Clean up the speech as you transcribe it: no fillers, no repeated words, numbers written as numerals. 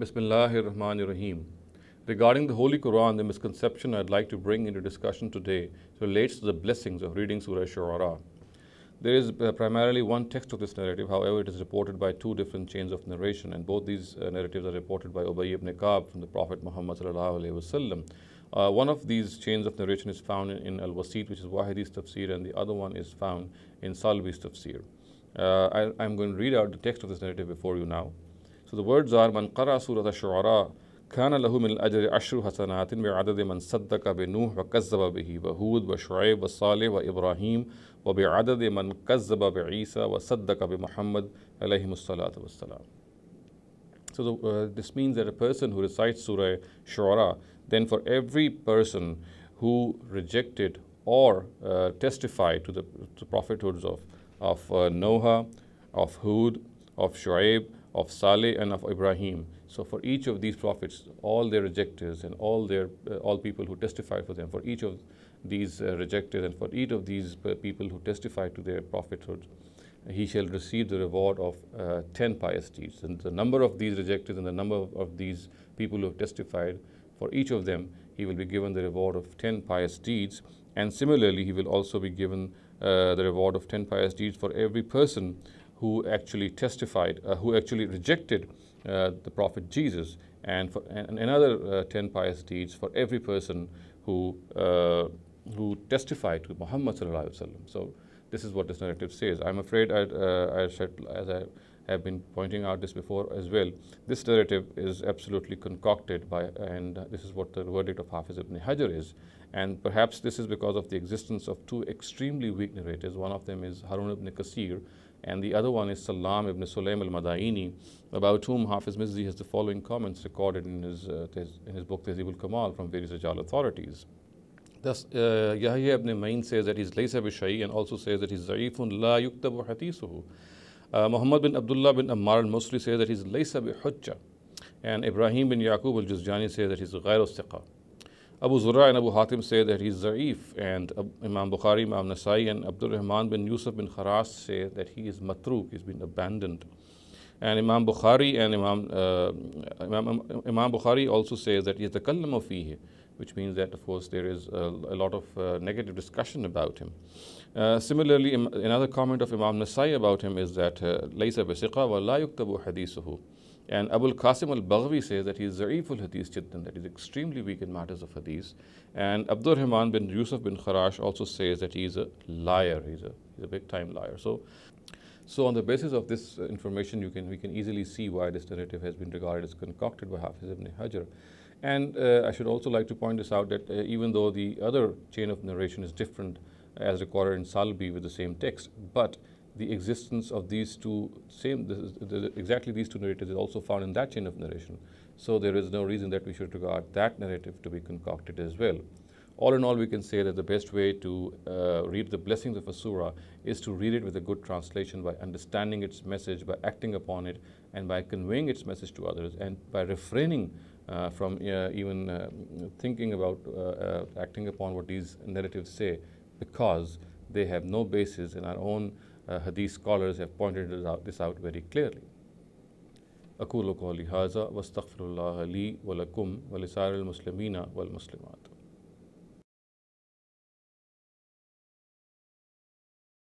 Bismillahir-Rahmanir-Rahim. Regarding the Holy Quran, the misconception I'd like to bring into discussion today relates to the blessings of reading Surah Ash-Shu'ara. There is primarily one text of this narrative, however, it is reported by two different chains of narration, and both these narratives are reported by Ubay ibn Ka'b from the Prophet Muhammad sallallahu alaihi wasallam. One of these chains of narration is found in Al-Wasit, which is Wahidi's tafsir, and the other one is found in Salbi's tafsir. I'm going to read out the text of this narrative before you now. So the words are, Man qara Surah Ash-Shu'ara كان له من الأجر عشر حسنات بعدد من صدق بنوح وكذب به وهود وشعيب وصالح وإبراهيم وبعدد من كذب بعيسى وصدق بمحمد عليهم الصلاة والسلام. So this means that a person who recites Surah Shu'ara, then for every person who rejected or testified to the prophethoods of Noah, of Hud, of Shu'aib, of Saleh, and of Ibrahim. So for each of these prophets, all their rejectors and all people who testified for them, for each of these rejectors and for each of these people who testified to their prophethood, he shall receive the reward of 10 pious deeds. And the number of these rejectors and the number of these people who have testified, for each of them, he will be given the reward of 10 pious deeds. And similarly, he will also be given the reward of 10 pious deeds for every person who actually testified, who actually rejected the Prophet Jesus, and another 10 pious deeds for every person who testified to Muhammad sallallahu alaihi wasallam. So this is what this narrative says. I'm afraid, as I have been pointing out this before as well, this narrative is absolutely concocted and this is what the verdict of Hafiz ibn Hajar is. And perhaps this is because of the existence of two extremely weak narrators. One of them is Harun ibn Kasir, and the other one is Salam ibn Sulaym al-Madaini, about whom Hafiz Mizzi has the following comments recorded in his book Tahzib al-Kamal from various Rijal authorities. Thus, Yahya ibn Ma'in says that he's laysa bi-shay'in, and also says that he's za'ifun la yuktabu hadithuhu. Muhammad bin Abdullah bin Ammar al-Musli says that he's laysa bi-hujja, and Ibrahim bin Yaqub al-Juzjani says that he's ghayru thiqa. Abu Zur'a and Abu Hatim say that he's Za'if, and Imam Bukhari, Imam Nasai, and Abdul Rahman bin Yusuf bin Kharas say that he is matruk, he's been abandoned. And Imam Bukhari and Imam Bukhari also says that he is takallamu fihi, which means that of course there is a lot of negative discussion about him. Similarly, another comment of Imam Nasai about him is that laysa bi thiqa wa la yuktabu hadithuhu. And Abul Qasim al-Baghvi says that he is Za'iful Hadith Jiddan, that he is extremely weak in matters of Hadith. And Abdur Rahman bin Yusuf bin Kharash also says that he is a liar, he's a big time liar. So on the basis of this information, we can easily see why this narrative has been regarded as concocted by Hafiz ibn Hajar. And I should also like to point this out that even though the other chain of narration is different as recorded in Salbi with the same text, but the existence of these two exactly these two narratives is also found in that chain of narration. So there is no reason that we should regard that narrative to be concocted as well. All in all, we can say that the best way to read the blessings of a surah is to read it with a good translation, by understanding its message, by acting upon it, and by conveying its message to others, and by refraining from even thinking about acting upon what these narratives say, because they have no basis, and our own Hadith scholars have pointed this out very clearly. أقول قولي هذا واستغفر الله لي ولكم ولسائر المسلمين والمسلمات.